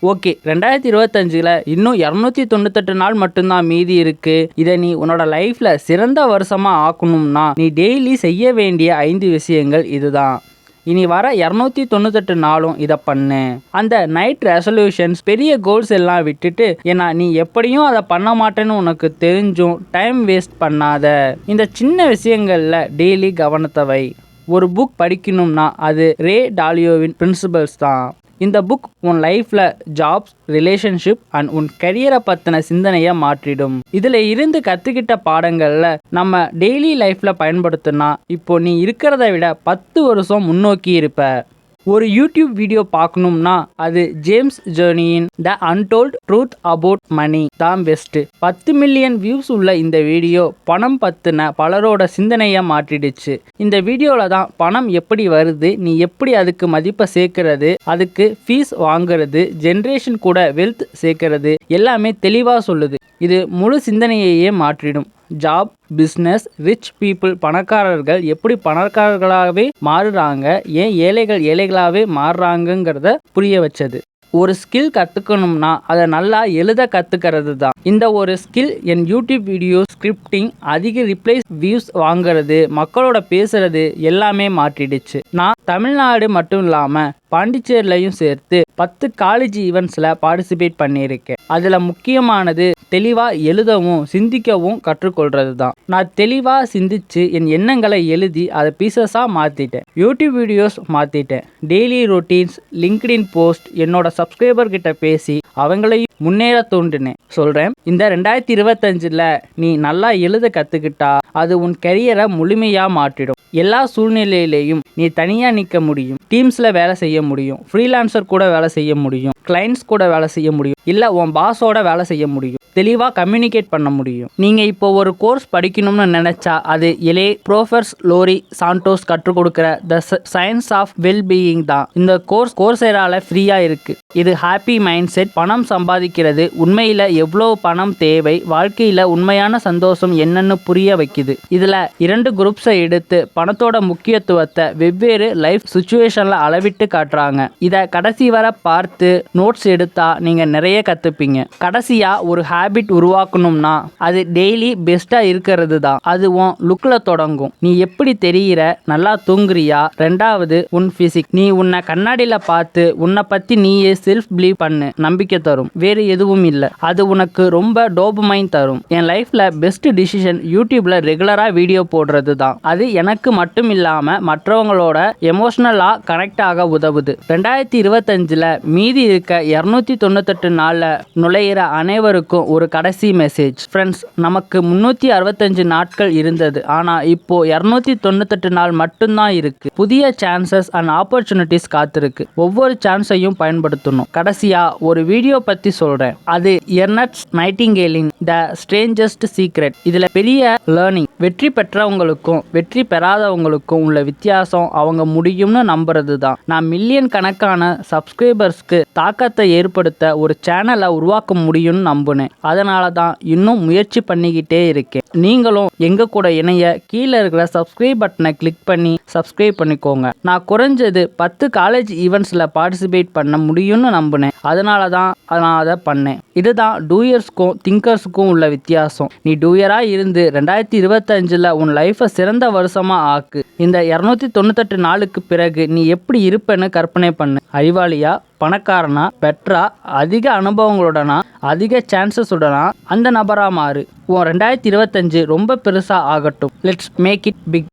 Okay, 2025ல் இன்னும் 298 நாள் மட்டும்தான் மீதி இருக்கு. இதை நீ உன்னோட லைஃப்ல சிறந்த வருஷமா ஆக்கணும்னா நீ டெய்லி செய்ய வேண்டிய 5 விஷயங்கள் இதுதான். இனி வர 298 நாளும் இதை பண்ணு. அந்த நைட் ரெசல்யூஷன்ஸ் பெரிய கோல்ஸ் எல்லாம் விட்டுட்டு, ஏன்னா நீ எப்படியும் அதை பண்ண மாட்டேன்னு உனக்கு தெரிஞ்சும் டைம் வேஸ்ட் பண்ணாத. இந்த சின்ன விஷயங்கள்ல டெய்லி கவனத்தை வை. ஒரு புக் படிக்கணும்னா அது ரே டாலியோவின் பிரின்சிபல்ஸ் தான். இந்த புக் உன் லைஃப்ல ஜாப்ஸ், ரிலேஷன்ஷிப் அண்ட் உன் கரியரை பற்றின சிந்தனையை மாற்றிடும். இதில் இருந்து கற்றுக்கிட்ட பாடங்களில் நம்ம டெய்லி லைஃப்பில் பயன்படுத்தினா இப்போ நீ இருக்கிறத விட 10 வருஷம் முன்னோக்கி இருப்ப. ஒரு யூடியூப் வீடியோ பார்க்கணும்னா அது ஜேம்ஸ் ஜெர்னியின் the untold truth about money தான் பெஸ்ட்டு. 10 மில்லியன் வியூஸ் உள்ள இந்த வீடியோ பணம் பற்றின பலரோட சிந்தனையை மாற்றிடுச்சு. இந்த வீடியோவில் தான் பணம் எப்படி வருது, நீ எப்படி அதுக்கு மதிப்பை சேர்க்கறது, அதுக்கு ஃபீஸ் வாங்குறது, ஜென்ரேஷன் கூட வெல்த் சேர்க்கறது எல்லாமே தெளிவாக சொல்லுது. இது முழு சிந்தனையையே மாற்றிடும். ஜாப், பிஸ்னஸ், ரிச் பீப்புள், பணக்காரர்கள் எப்படி பணக்காரர்களாகவே மாறுறாங்க, ஏன் ஏழைகள் ஏழைகளாகவே மாறுறாங்கங்கிறத புரிய வச்சது. ஒரு ஸ்கில் கற்றுக்கணும்னா அதை நல்லா எழுத கற்றுக்கிறது தான். இந்த ஒரு ஸ்கில் என் யூடியூப் வீடியோ ஸ்கிரிப்டிங், அதிக ரிப்ளைஸ், வியூஸ் வாங்குறது, மக்களோட பேசுறது எல்லாமே மாற்றிடுச்சு. நான் தமிழ்நாடு மட்டும் இல்லாமல் பாண்டிச்சேரிலையும் சேர்த்து 10 காலேஜ் ஈவெண்ட்ஸில் பார்ட்டிசிபேட் பண்ணியிருக்கேன். அதில் முக்கியமானது தெளிவாக எழுதவும் சிந்திக்கவும் கற்றுக்கொள்கிறது தான். நான் தெளிவாக சிந்திச்சு என் எண்ணங்களை எழுதி அதை பீசஸாக மாற்றிட்டேன். யூடியூப் வீடியோஸ் மாற்றிட்டேன். டெய்லி ரொட்டீன்ஸ், லிங்க்டின் போஸ்ட், என்னோட சப்ஸ்கிரைபர் கிட்ட பேசி அவங்களையும் முன்னேற தோன்றினேன். சொல்கிறேன், இந்த 2025ல் நீ நல்லா எழுத கற்றுக்கிட்டா அது உன் கரியரை முழுமையாக மாற்றிடும். எல்லா சூழ்நிலையிலையும் நீ தனியாக நிற்க முடியும். டீம்ஸில் வேலை செய்ய முடியும். ஃப்ரீலான்சர் கூட வேலை செய்ய முடியும். கிளைண்ட்ஸ் கூட வேலை செய்ய முடியும். இல்லை உன் பாஸோட வேலை செய்ய முடியும். தெளிவாக கம்யூனிகேட் பண்ண முடியும். நீங்கள் இப்போ ஒரு கோர்ஸ் படிக்கணும்னு நினச்சா அது ப்ரொஃபசர் லோரி சாண்டோஸ் கற்றுக் கொடுக்குற த சயின்ஸ் ஆஃப் வெல்பீயிங் தான். இந்த கோர்ஸேரால ஃப்ரீயாக இருக்குது. இது ஹாப்பி மைண்ட் செட், பணம் சம்பாதிக்கிறது, உண்மையில் எவ்வளோ பணம் தேவை, வாழ்க்கையில் உண்மையான சந்தோஷம் என்னன்னு புரிய வைக்குது. இதில் 2 குரூப்ஸை எடுத்து பணத்தோட முக்கியத்துவத்தை வெவ்வேறு லைஃப் சுச்சுவேஷனில் அளவிட்டு காட்டுறாங்க. இதை கடைசி வரை பார்த்து நோட்ஸ் எடுத்தா நீங்கள் நிறைய கற்றுப்பீங்க. கடைசியாக ஒரு ஹேபிட் உருவாக்கணும்னா அது டெய்லி பெஸ்ட்டாக இருக்கிறது தான். அது உன் லுக்கில் தொடங்கும். நீ எப்படி தெரிகிற, நல்லா தூங்குறியா, 2வது உன் ஃபிசிக். நீ உன்னை கண்ணாடியில் பார்த்து உன்னை பற்றி நீயே செல்ஃப் பிலீவ் பண்ணு. நம்பிக்கை தரும், வேறு எதுவும் இல்லை. அது உனக்கு ரொம்ப டோபமைன் தரும். என் லைஃப்பில் பெஸ்ட் டிசிஷன் யூடியூப்பில் ரெகுலராக வீடியோ போடுறது தான். அது எனக்கு மட்டும் இல்லாமல் மற்றவங்களோட எமோஷ்னலாக கனெக்ட் ஆக உதவுது. 2025ல் மீதி இருக்க 298 நாளில் நுழையிற அனைவருக்கும் ஒரு கடைசி மெசேஜ். ஃப்ரெண்ட்ஸ், நமக்கு 365 நாட்கள் இருந்தது. ஆனால் இப்போ 298 நாள் மட்டும்தான் இருக்கு. புதிய சான்சஸ் அண்ட் ஆப்பர்ச்சுனிட்டிஸ் காத்திருக்கு. ஒவ்வொரு சான்ஸையும் பயன்படுத்தணும். கடைசியா ஒரு வீடியோ பத்தி சொல்றேன். அது எர்னஸ்ட் நைட்டிங்கேலின் த ஸ்ட்ரேஞ்சஸ்ட் சீக்ரெட். இதுல பெரிய லேர்னிங். வெற்றி பெற்றவங்களுக்கும் வெற்றி பெறாதவங்களுக்கும் உள்ள வித்தியாசம் அவங்க முடியும்னு நம்புறது தான். நான் மில்லியன் கணக்கான சப்ஸ்கிரைபர்ஸ்க்கு தாக்கத்தை ஏற்படுத்த ஒரு சேனலை உருவாக்க முடியும்னு நம்புனேன். அதனால தான் இன்னும் முயற்சி பண்ணிக்கிட்டே இருக்கேன். நீங்களும் எங்க கூட இணைய கீழே இருக்கிற சப்ஸ்கிரைப் பட்டனை கிளிக் பண்ணி சப்ஸ்கிரைப் பண்ணிக்கோங்க. நான் குறைஞ்சது 10 காலேஜ் ஈவெண்ட்ஸில் பார்ட்டிசிபேட் பண்ண முடியும்னு நம்பினேன். அதனால தான் நான் அதை பண்ணேன். இதுதான் டூயர்ஸ்க்கும் திங்கர்ஸுக்கும் உள்ள வித்தியாசம். நீ டூயராக இருந்து 2025ல் உன் லைஃப்பை சிறந்த வருஷமாக ஆக்கு. இந்த 298 நாளுக்கு பிறகு நீ எப்படி இருப்பேன்னு கற்பனை பண்ணு. அறிவாளியா, பணக்காரனா, பெட்டரா, அதிக அனுபவங்களுடனா, அதிக சான்சஸ் உடனா அந்த நபராக மாறு. உன் 2025 ரொம்ப பெருசாக ஆகட்டும். Let's make it big.